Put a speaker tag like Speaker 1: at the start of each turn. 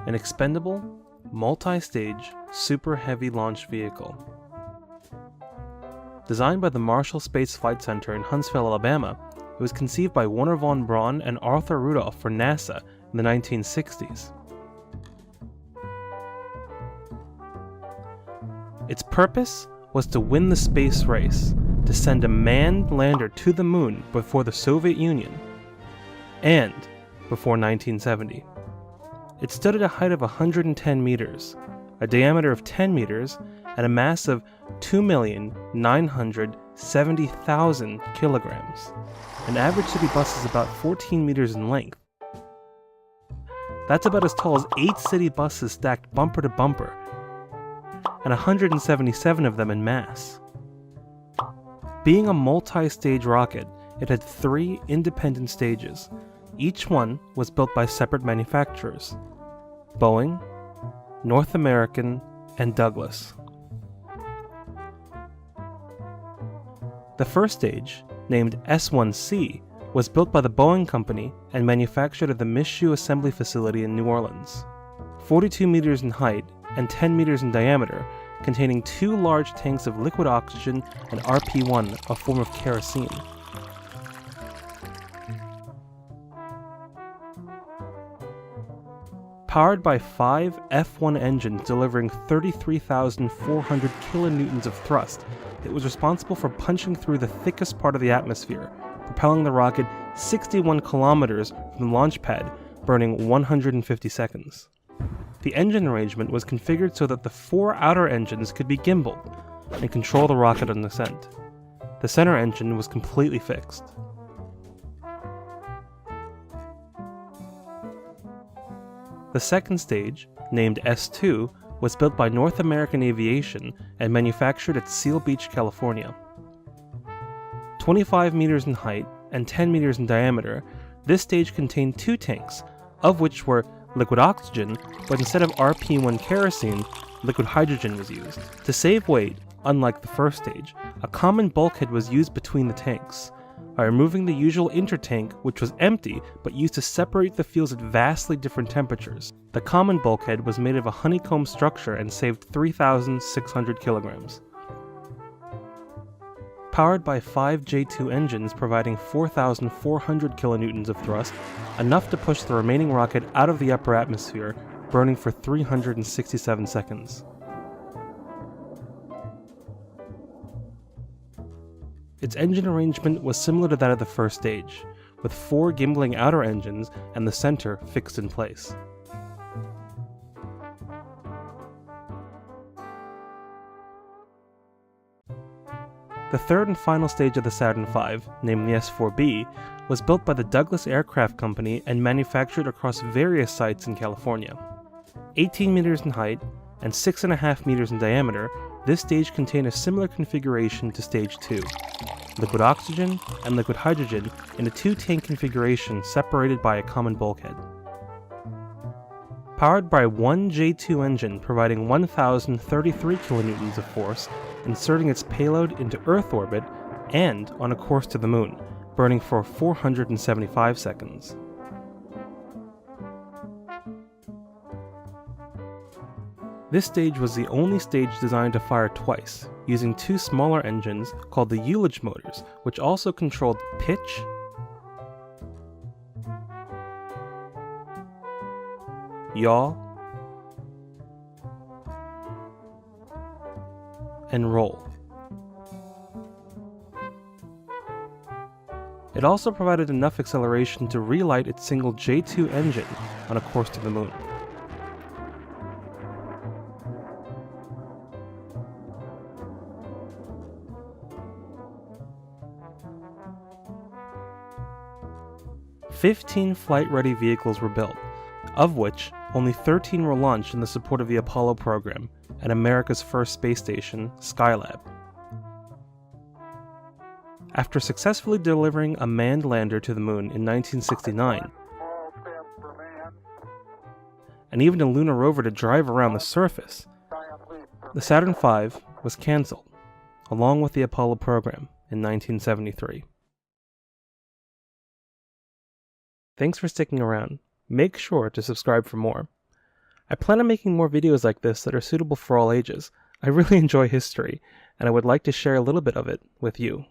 Speaker 1: an expendable, multi-stage, super heavy launch vehicle. Designed by the Marshall Space Flight Center in Huntsville, Alabama, it was conceived by Wernher von Braun and Arthur Rudolph for NASA in the 1960s. Its purpose was to win the space race, to send a manned lander to the moon before the Soviet Union, and before 1970. It stood at a height of 110 meters, a diameter of 10 meters, and a mass of 2,970,000 kilograms. An average city bus is about 14 meters in length. That's about as tall as 8 city buses stacked bumper to bumper, and 177 of them in mass. Being a multi-stage rocket, it had 3 independent stages. Each one was built by separate manufacturers: Boeing, North American, and Douglas. The first stage, named S-1C, was built by the Boeing Company and manufactured at the Michoud Assembly Facility in New Orleans. 42 meters in height and 10 meters in diameter, containing 2 large tanks of liquid oxygen and RP-1, a form of kerosene. Powered by 5 F-1 engines delivering 33,400 kilonewtons of thrust, it was responsible for punching through the thickest part of the atmosphere, propelling the rocket 61 kilometers from the Launchpad, burning 150 seconds. The engine arrangement was configured so that the 4 outer engines could be gimbaled and control the rocket on descent. The center engine was completely fixed. The second stage, named S-2, was built by North American Aviation and manufactured at Seal Beach, California. 25 meters in height and 10 meters in diameter, this stage contained 2 tanks, of which were liquid oxygen, but instead of RP-1 kerosene, liquid hydrogen was used. To save weight, unlike the first stage, a common bulkhead was used between the tanks. By removing the usual intertank, which was empty but used to separate the fuels at vastly different temperatures, the common bulkhead was made of a honeycomb structure and saved 3,600 kilograms. Powered by 5 J-2 engines providing 4,400 kilonewtons of thrust, enough to push the remaining rocket out of the upper atmosphere, burning for 367 seconds. Its engine arrangement was similar to that of the first stage, with 4 gimbling outer engines and the center fixed in place. The third and final stage of the Saturn V, named the S-4B, was built by the Douglas Aircraft Company and manufactured across various sites in California. 18 meters in height and 6.5 meters in diameter, this stage contained a similar configuration to Stage 2. Liquid oxygen and liquid hydrogen in a 2-tank configuration separated by a common bulkhead. Powered by 1 J-2 engine providing 1,033 kilonewtons of force, inserting its payload into Earth orbit and on a course to the moon, burning for 475 seconds. This stage was the only stage designed to fire twice, using 2 smaller engines called the Ullage motors, which also controlled pitch, yaw, and roll. It also provided enough acceleration to relight its single J-2 engine on a course to the moon. "15 flight-ready vehicles were built, of which only 13 were launched in the support of the Apollo program and America's first space station, Skylab. After successfully delivering a manned lander to the moon in 1969, and even a lunar rover to drive around the surface, the Saturn V was cancelled, along with the Apollo program, in 1973. Thanks for sticking around. Make sure to subscribe for more. I plan on making more videos like this that are suitable for all ages. I really enjoy history, and I would like to share a little bit of it with you.